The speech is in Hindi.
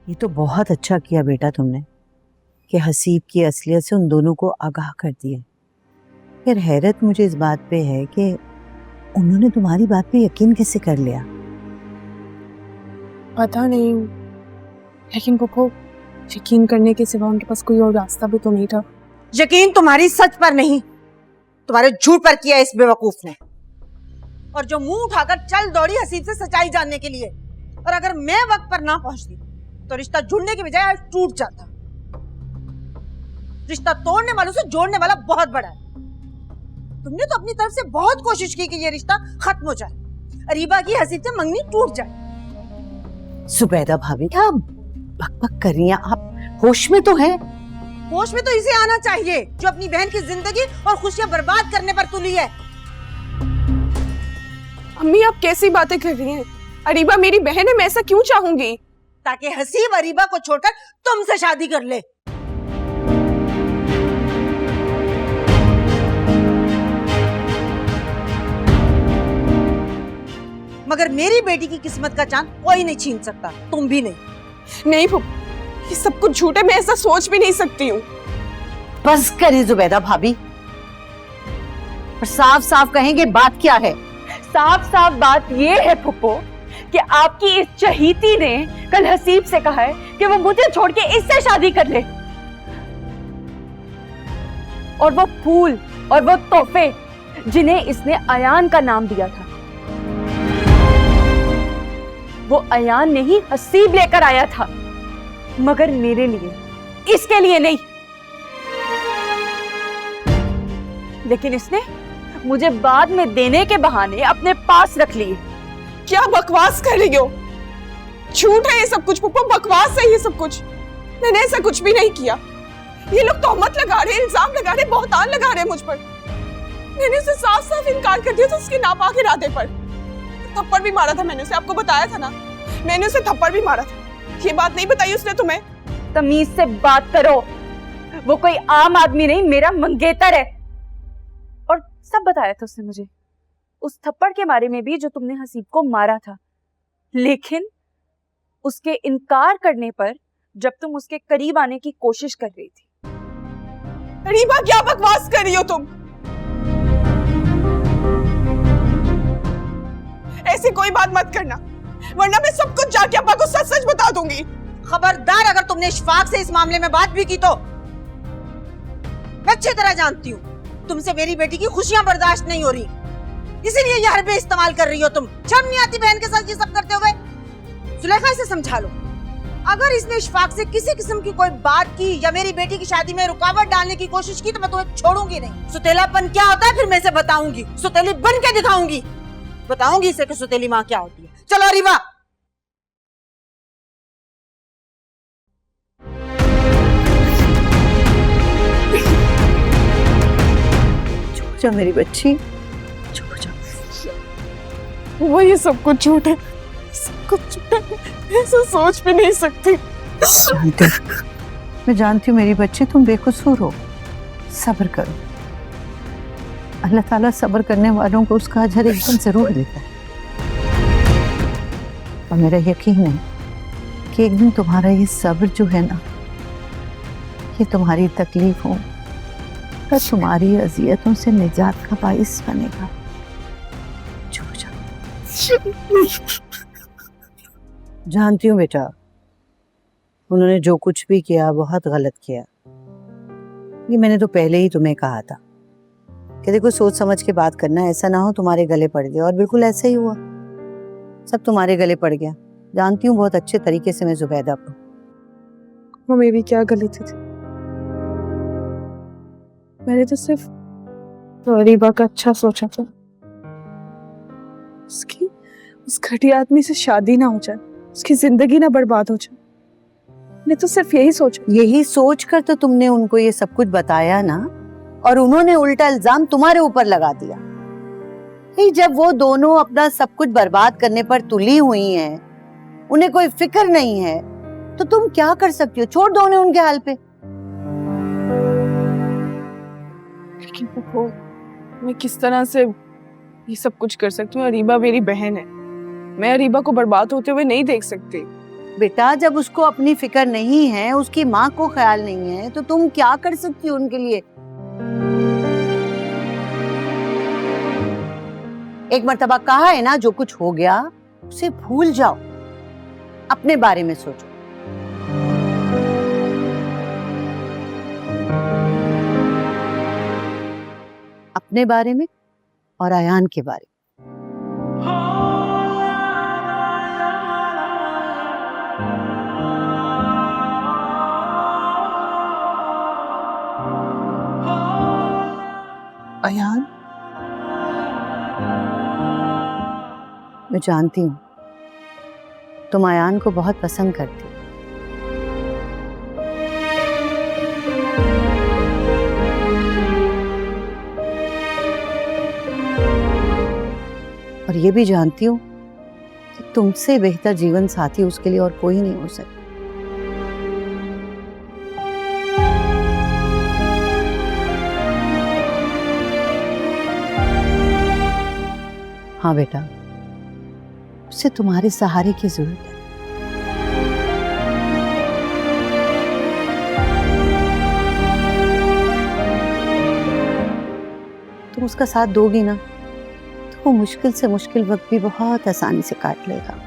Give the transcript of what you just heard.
ये तो बहुत अच्छा किया बेटा तुमने कि हसीब की असलियत से उन दोनों को आगाह कर दिया। फिर हैरत मुझे इस बात पे है कि उन्होंने तुम्हारी बात पे यकीन कैसे कर लिया। पता नहीं, लेकिन पप्पू यकीन करने के सिवा उनके पास कोई और रास्ता भी तो नहीं था। यकीन तुम्हारी सच पर नहीं, तुम्हारे झूठ पर किया इस बेवकूफ ने। और जो मुंह उठाकर चल दौड़ी हसीब से सच्चाई जानने के लिए, और अगर मैं वक्त पर ना पहुंचती तो रिश्ता जुड़ने की बजाय आज टूट जाता। रिश्ता तोड़ने वालों से जोड़ने वाला बहुत बड़ा है। तुमने तो अपनी तरफ से बहुत कोशिश की कि ये रिश्ता खत्म हो जाए, अरीबा की हसीब से मंगनी टूट जाए। सुबैदा भाभी क्या बकबक कर रही हैं आप? होश में तो हैं? होश में तो इसे आना चाहिए जो अपनी बहन की जिंदगी और खुशियां बर्बाद करने पर तुली है। अम्मी आप कैसी बातें कर रही हैं? अरीबा मेरी बहन है, मैं ऐसा क्यों चाहूंगी? ताकि हसीब अरीबा को छोड़कर तुमसे शादी कर ले। मगर मेरी बेटी की किस्मत का चांद कोई नहीं छीन सकता, तुम भी नहीं। नहीं पप्पू, ये सब कुछ झूठ है, मैं ऐसा सोच भी नहीं सकती हूँ। बस करिए जुबैदा भाभी, और साफ साफ कहेंगे बात क्या है? साफ साफ बात ये है फुप्पो कि आपकी इस चहीती ने कल हसीब से कहा है कि वो मुझे छोड़ के इससे शादी कर ले, और वो फूल और वो तोहफे जिन्हें इसने अयान का नाम दिया था, वो अयान ने ही हसीब लेकर आया था, मगर मेरे लिए, इसके लिए नहीं। लेकिन इसने मुझे बाद में देने के बहाने अपने पास रख लिए। क्या बकवास कर रही हो? झूठ है ये सब कुछ पप्पू, बकवास है ये सब कुछ। मैंने ऐसा कुछ भी नहीं किया। ये लोग तोहमत लगा रहे, इल्जाम लगा रहे, बहुतान लगा रहे मुझ पर। मैंने उसे साफ साफ इनकार कर दिया था उसके नापाक इरादे पर। थप्पड़ भी मारा था मैंने उसे, आपको बताया था ना, मैंने उसे थप्पड़ भी मारा था। ये बात नहीं बताई उसने तुम्हें? तमीज से बात करो, वो कोई आम आदमी नहीं, मेरा मंगेतर है। और सब बताया था उसने मुझे, उस थप्पड़ के बारे में भी जो तुमने हसीब को मारा था। लेकिन उसके इनकार करने पर जब तुम उसके करीब आने की कोशिश कर रही थी। अरीबा क्या बकवास कर रही हो तुम? ऐसी कोई बात मत करना, वरना मैं सब कुछ जाके अब्बा को सच सच बता दूंगी। खबरदार अगर तुमने इशफाक से इस मामले में बात भी की तो। मैं अच्छी तरह जानती हूँ तुमसे मेरी बेटी की खुशियां बर्दाश्त नहीं हो रही, इसीलिए ये हरबे इस्तेमाल कर रही हो तुम। शर्म नहीं आती बहन के साथ ये सब करते हुए? जुलेखा इसे समझा लो, अगर इसने इशफाक से किसी किस्म की कोई बात की या मेरी बेटी की शादी में रुकावट डालने की कोशिश की तो मैं तुम्हें छोड़ूंगी नहीं। सुतेलापन क्या होता है फिर मैं इसे बताऊंगी, सुतेली बन के दिखाऊंगी, बताऊंगी इसे कि सुतेली माँ क्या होती है। चलो अरीबा। चुप जा मेरी बच्ची, चुप जा। वो ये सब कुछ झूठ है, सब कुछ झूठ है, ऐसा सोच भी नहीं सकती। मैं जानती हूँ मेरी बच्ची तुम बेकसूर हो, सब्र करो। अल्लाह ताला सब्र करने वालों को उसका अजर एकदम जरूर देता है। और मेरा यकीन है कि एक दिन तुम्हारा ये सब्र जो है ना, ये तुम्हारी तकलीफों और तुम्हारी अजियतों से निजात का बाइस बनेगा। चुप जा। जानती हूँ बेटा, उन्होंने जो कुछ भी किया बहुत गलत किया। ये मैंने तो पहले ही तुम्हें कहा था कि देखो सोच समझ के बात करना, ऐसा ना हो तुम्हारे गले पड़ गया। और बिल्कुल ऐसा ही हुआ, सब तुम्हारे गले पड़ गया। जानती हूँ बहुत अच्छे तरीके से मैं जुबैदा को। वो मेरी क्या गलती थी? मैंने तो सिर्फ अरीबा का अच्छा सोचा था, उसकी उस घटिया आदमी से शादी ना हो जाए, उसकी जिंदगी ना बर्बाद हो जाए। मैंने तो सिर्फ यही सोचा। यही सोच कर तो तुमने उनको ये सब कुछ बताया ना, और उन्होंने उल्टा इल्जाम तुम्हारे ऊपर लगा दिया। नहीं, जब वो दोनों अपना सब कुछ बर्बाद करने पर तुली हुई हैं, उन्हें कोई फिक्र नहीं है, तो तुम क्या कर सकती हो? छोड़ दो उन्हें उनके हाल पे। लेकिन वो मैं किस तरह से ये सब कुछ कर सकती हूँ? अरीबा मेरी बहन है, मैं अरीबा को बर्बाद होते हुए नहीं देख सकती। बेटा जब उसको अपनी फिक्र नहीं है, उसकी माँ को ख्याल नहीं है, तो तुम क्या कर सकती हो उनके लिए? एक मर्तबा कहा है ना, जो कुछ हो गया उसे भूल जाओ, अपने बारे में सोचो। अपने बारे में और अयान के बारे में। अयान, मैं जानती हूँ तुम अयान को बहुत पसंद करती हो। और ये भी जानती हूँ कि तुमसे बेहतर जीवन साथी उसके लिए और कोई नहीं हो सकता। हाँ बेटा, उसे तुम्हारे सहारे की जरूरत है। तुम उसका साथ दोगी ना, तो वो मुश्किल से मुश्किल वक्त भी बहुत आसानी से काट लेगा।